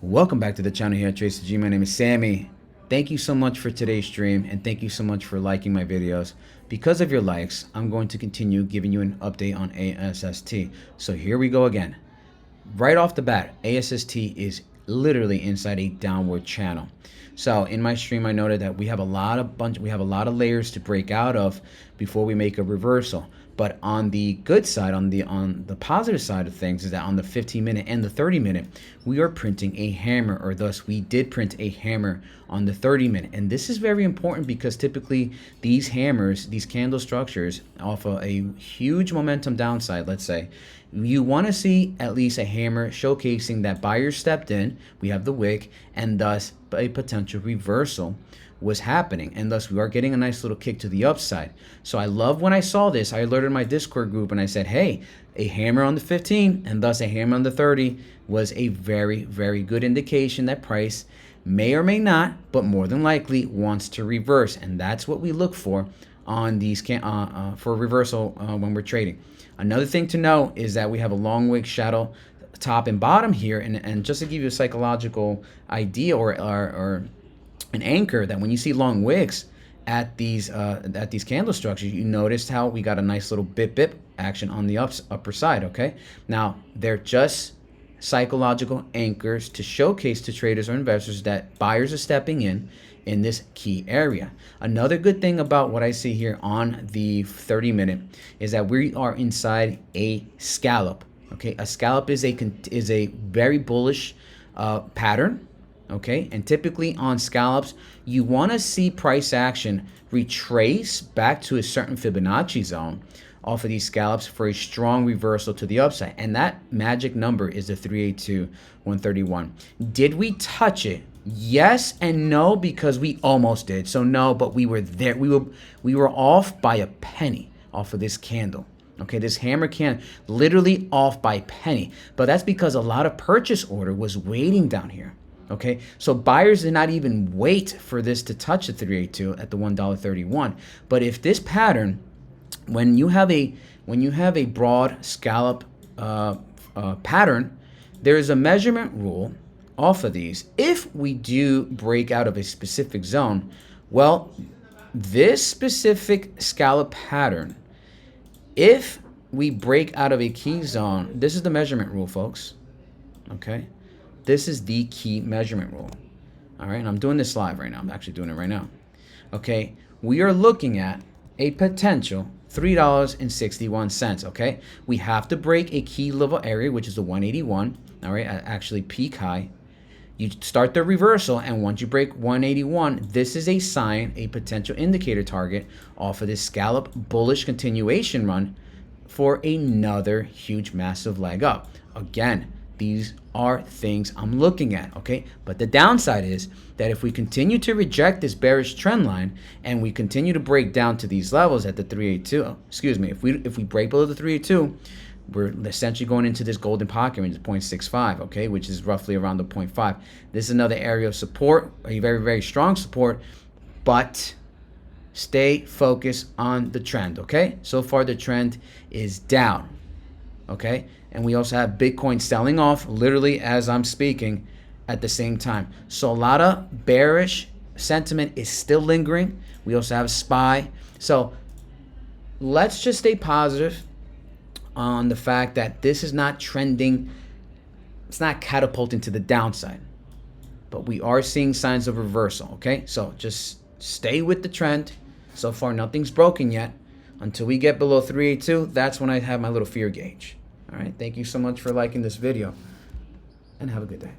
Welcome back to the channel here at Tracy G. My name is Sammy. Thank you so much for today's stream, and thank you so much for liking my videos. Because of your likes, I'm going to continue giving you an update on ASST. So here we go again. Right off the bat, ASST is literally inside a downward channel. So in my stream, I noted that we have a lot of layers to break out of before we make a reversal. But on the good side, on the positive side of things, is that on the 15-minute and the 30-minute, we are printing a hammer, or thus we did print a hammer on the 30-minute. And this is very important because typically these hammers, these candle structures, offer a huge momentum downside. Let's say you want to see at least a hammer showcasing that buyers stepped in, we have the wick, and thus a potential reversal was happening, and thus we are getting a nice little kick to the upside. So I love when I saw this, I alerted my Discord group and I said, hey, a hammer on the 15 and thus a hammer on the 30 was a very, very good indication that price may or may not, but more than likely wants to reverse. And that's what we look for on these for reversal when we're trading. Another thing to note is that we have a long wick shadow top and bottom here, and just to give you a psychological idea or an anchor, that when you see long wicks at these candle structures, you noticed how we got a nice little bip action on the upper side. Okay, now they're just psychological anchors to showcase to traders or investors that buyers are stepping in this key area. Another good thing about what I see here on the 30-minute is that we are inside a scallop. Okay, a scallop is a very bullish pattern. Okay, and typically on scallops, you want to see price action retrace back to a certain Fibonacci zone off of these scallops for a strong reversal to the upside. And that magic number is the 382-131. Did we touch it? Yes and no, because we almost did. So no, but we were there. We were off by a penny off of this candle. Okay, this hammer can literally off by a penny. But that's because a lot of purchase order was waiting down here. Okay, so buyers did not even wait for this to touch the 382 at the $1.31. But if this pattern, when you have a broad scallop pattern, there is a measurement rule off of these. If we do break out of a specific zone, well, this specific scallop pattern, if we break out of a key zone, this is the measurement rule, folks. Okay. This is the key measurement rule. All right, and I'm doing this live right now. I'm actually doing it right now. Okay, we are looking at a potential $3.61. Okay, we have to break a key level area, which is the 181. All right, actually peak high. You start the reversal, and once you break 181, this is a sign, a potential indicator target off of this scallop bullish continuation run for another huge, massive leg up. Again, these are things I'm looking at, okay? But the downside is that if we continue to reject this bearish trend line and we continue to break down to these levels at the 382, excuse me, if we break below the 382, we're essentially going into this golden pocket range, 0.65, okay, which is roughly around the 0.5. This is another area of support, a very, very strong support, but stay focused on the trend, okay? So far, the trend is down, okay? And we also have Bitcoin selling off literally as I'm speaking at the same time. So a lot of bearish sentiment is still lingering. We also have SPY. So let's just stay positive on the fact that this is not trending. It's not catapulting to the downside. But we are seeing signs of reversal, okay? So just stay with the trend. So far, nothing's broken yet. Until we get below 382, that's when I have my little fear gauge. All right, thank you so much for liking this video, and have a good day.